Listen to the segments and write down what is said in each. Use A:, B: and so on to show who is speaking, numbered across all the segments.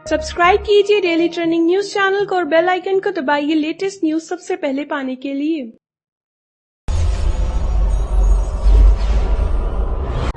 A: Subscribe कीजिए daily trending news channel को और बेल आइकन को दबाइए लेटेस्ट न्यूज सबसे पहले पाने के लिए।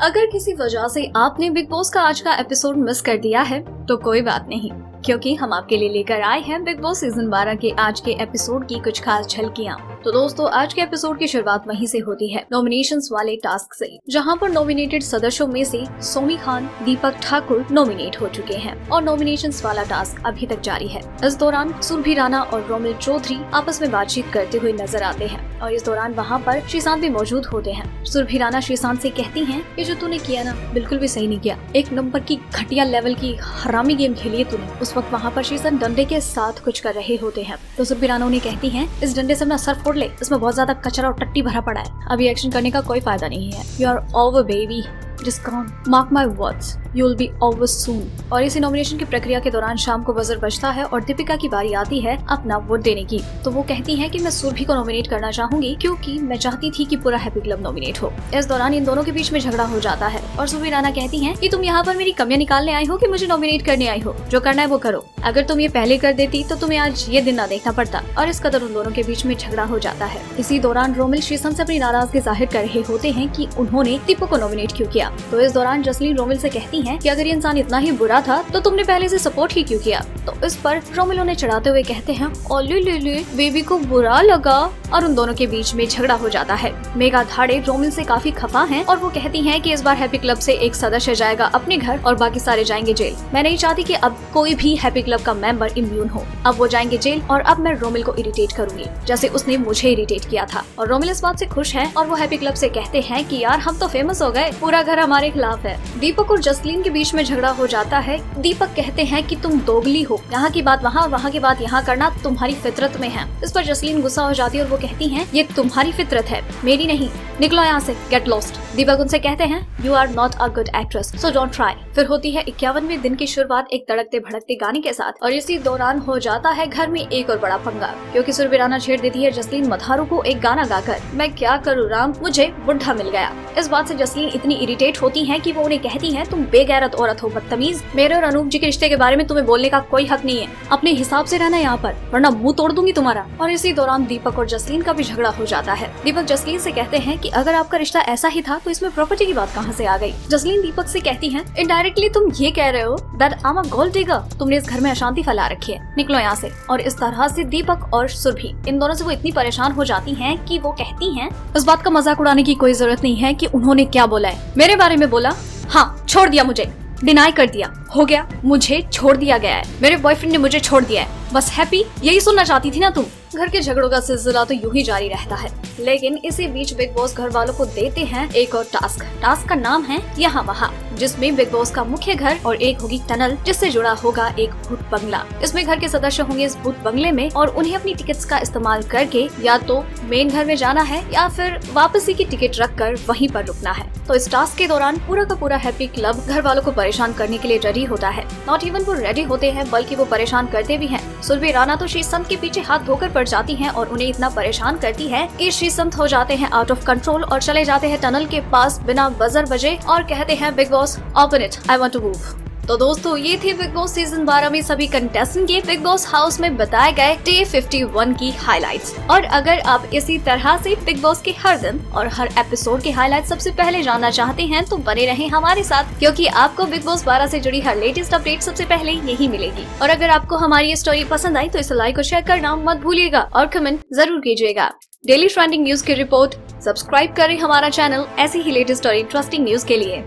B: अगर किसी वजह से आपने बिग बॉस का आज का एपिसोड मिस कर दिया है तो कोई बात नहीं, क्योंकि हम आपके लिए लेकर आए हैं बिग बॉस सीजन 12 के आज के एपिसोड की कुछ खास झलकियां। तो दोस्तों, आज के एपिसोड की शुरुआत वहीं से होती है, नॉमिनेशंस वाले टास्क से, जहां पर नॉमिनेटेड सदस्यों में से सोमी खान, दीपक ठाकुर नॉमिनेट हो चुके हैं और नॉमिनेशंस वाला टास्क अभी तक जारी है। इस दौरान सुरभि राणा और रोमिल चौधरी आपस में बातचीत करते हुए नजर आते हैं और इस दौरान वहाँ पर श्रीशांत भी मौजूद होते हैं। सुरभि राणा श्रीशांत से कहती हैं, ये जो तूने किया ना, बिल्कुल भी सही नहीं किया। एक नंबर की घटिया लेवल की हरामी गेम खेली है तूने। उस वक्त वहाँ पर श्रीशांत डंडे के साथ कुछ कर रहे होते हैं तो सुरभि राणा उन्हें कहती हैं, इस डंडे से अपना सर फोड़ ले, इसमें बहुत ज्यादा कचरा और टट्टी भरा पड़ा है, अभी एक्शन करने का कोई फायदा नहीं है। You are over baby, Just gone. Mark my words, you'll be over soon. और इसी नॉमिनेशन की प्रक्रिया के दौरान शाम को बजर बजता है और दीपिका की बारी आती है अपना वोट देने की। तो वो कहती है कि मैं सुरभि को नॉमिनेट करना चाहूंगी क्योंकि मैं चाहती थी कि पूरा हैप्पी क्लब नॉमिनेट हो। इस दौरान इन दोनों के बीच में झगड़ा हो जाता है और सुरभि राणा कहती हैं कि तुम यहाँ पर मेरी कमियां निकालने आई हो कि मुझे नॉमिनेट करने आई हो, जो करना है वो करो। अगर तुम ये पहले कर देती तो तुम्हें आज ये दिन ना देखना पड़ता। और इस कदर उन दोनों के बीच में झगड़ा हो जाता है। इसी दौरान रोमिल श्रीशांत से अपनी नाराजगी जाहिर कर रहे होते हैं कि उन्होंने दीपक को नॉमिनेट क्यों किया। तो इस दौरान जसलीन रोमिल से कहती हैं कि अगर ये इंसान इतना ही बुरा था तो तुमने पहले से सपोर्ट ही क्यों किया। तो इस पर रोमिल उन्हें चढ़ाते हुए कहते हैं, ओले ले ले, बेबी को बुरा लगा। और उन दोनों के बीच में झगड़ा हो जाता है। मेघा धाड़े रोमिल से काफी खफा हैं और वो कहती हैं कि इस बार हैप्पी क्लब से एक सदस्य जाएगा अपने घर और बाकी सारे जाएंगे जेल। मैं नहीं चाहती कि अब कोई भी हैप्पी क्लब का मेंबर इम्यून हो। अब वो जाएंगे जेल और अब मैं रोमिल को इरिटेट करूंगी जैसे उसने मुझे इरिटेट किया था। और रोमिल इस बात से खुश है और वो हैप्पी क्लब से कहते हैं कि यार हम तो फेमस हो गए, पूरा घर हमारे खिलाफ है। दीपक और जसलीन के बीच में झगड़ा हो जाता है। दीपक कहते हैं कि तुम दोगली हो, यहाँ की बात वहाँ और वहाँ की बात यहाँ करना तुम्हारी फितरत में है। इस पर जसलीन गुस्सा हो जाती है और वो कहती हैं, ये तुम्हारी फितरत है, मेरी नहीं, निकलो यहाँ से, गेट लॉस्ट। दीपक उनसे कहते हैं, you are not a good actress so don't try. फिर होती है 51वें दिन की शुरुआत एक तड़कते भड़कते गाने के साथ और इसी दौरान हो जाता है घर में एक और बड़ा पंगा, क्योंकि सुरभि राणा छेड़ देती है जसलीन मधारू को एक गाना गाकर, मैं क्या करूँ राम, मुझे बुढ़ा मिल गया। इस बात से जसलीन इतनी इरिटेट होती है कि वो उन्हें कहती है, तुम बेगैरत औरत हो, बदतमीज, मेरे और अनूप जी के रिश्ते के बारे में तुम्हें बोलने का कोई हक नहीं है, अपने हिसाब से रहना यहाँ पर वरना मुंह तोड़ दूंगी तुम्हारा। और इसी दौरान दीपक और जसलीन का भी झगड़ा हो जाता है। दीपक जसलीन से कहते हैं कि अगर आपका रिश्ता ऐसा ही था तो इसमें प्रॉपर्टी की बात कहाँ से आ गई। जसलीन दीपक से कहती है, इनडायरेक्टली तुम ये कह रहे हो that I am a gold digger, तुमने इस घर में अशांति फैला रखी है, निकलो यहाँ से। और इस तरह से दीपक और सुरभि इन दोनों से वो इतनी परेशान हो जाती हैं कि वो कहती हैं, इस बात का मजाक उड़ाने की कोई जरूरत नहीं है कि उन्होंने क्या बोला है, मेरे बारे में बोला, हाँ छोड़ दिया, मुझे डिनाई कर दिया, हो गया, मुझे छोड़ दिया गया है, मेरे बॉयफ्रेंड ने मुझे छोड़ दिया है, बस हैप्पी, यही सुनना चाहती थी ना तुम। घर के झगड़ों का सिलसिला तो यूं ही जारी रहता है, लेकिन इसी बीच बिग बॉस घर वालों को देते हैं एक और टास्क का नाम है यहाँ वहाँ, जिसमें बिग बॉस का मुख्य घर और एक होगी टनल जिससे जुड़ा होगा एक भूत बंगला। इसमें घर के सदस्य होंगे इस भूत बंगले में और उन्हें अपनी टिकट्स का इस्तेमाल करके या तो मेन घर में जाना है या फिर वापसी की टिकट रख कर वहीं पर रुकना है। तो इस टास्क के दौरान पूरा का पूरा हैप्पी क्लब घर वालों को परेशान करने के लिए रेडी होता है। नॉट इवन वो रेडी होते हैं बल्कि वो परेशान करते भी हैं। सुरभि राणा तो श्रीसंत के पीछे हाथ धोकर पड़ जाती हैं और उन्हें इतना परेशान करती है कि श्रीसंत हो जाते हैं आउट ऑफ कंट्रोल और चले जाते हैं टनल के पास बिना बजर बजे और कहते हैं, Bigg Boss open it, I want to move. तो दोस्तों, ये थे बिग बॉस सीजन 12 में सभी कंटेस्टेंट के बिग बॉस हाउस में बताए गए डे 51 की हाइलाइट्स। और अगर आप इसी तरह से बिग बॉस के हर दिन और हर एपिसोड के हाइलाइट्स सबसे पहले जानना चाहते हैं तो बने रहें हमारे साथ, क्योंकि आपको बिग बॉस 12 से जुड़ी हर लेटेस्ट अपडेट सबसे पहले यही मिलेगी। और अगर आपको हमारी ये स्टोरी पसंद आई तो इसे लाइक और शेयर करना मत भूलिएगा और कमेंट जरूर कीजिएगा। डेली ट्रेंडिंग न्यूज की रिपोर्ट सब्सक्राइब करें हमारा चैनल ऐसी ही लेटेस्ट और इंटरेस्टिंग न्यूज के लिए।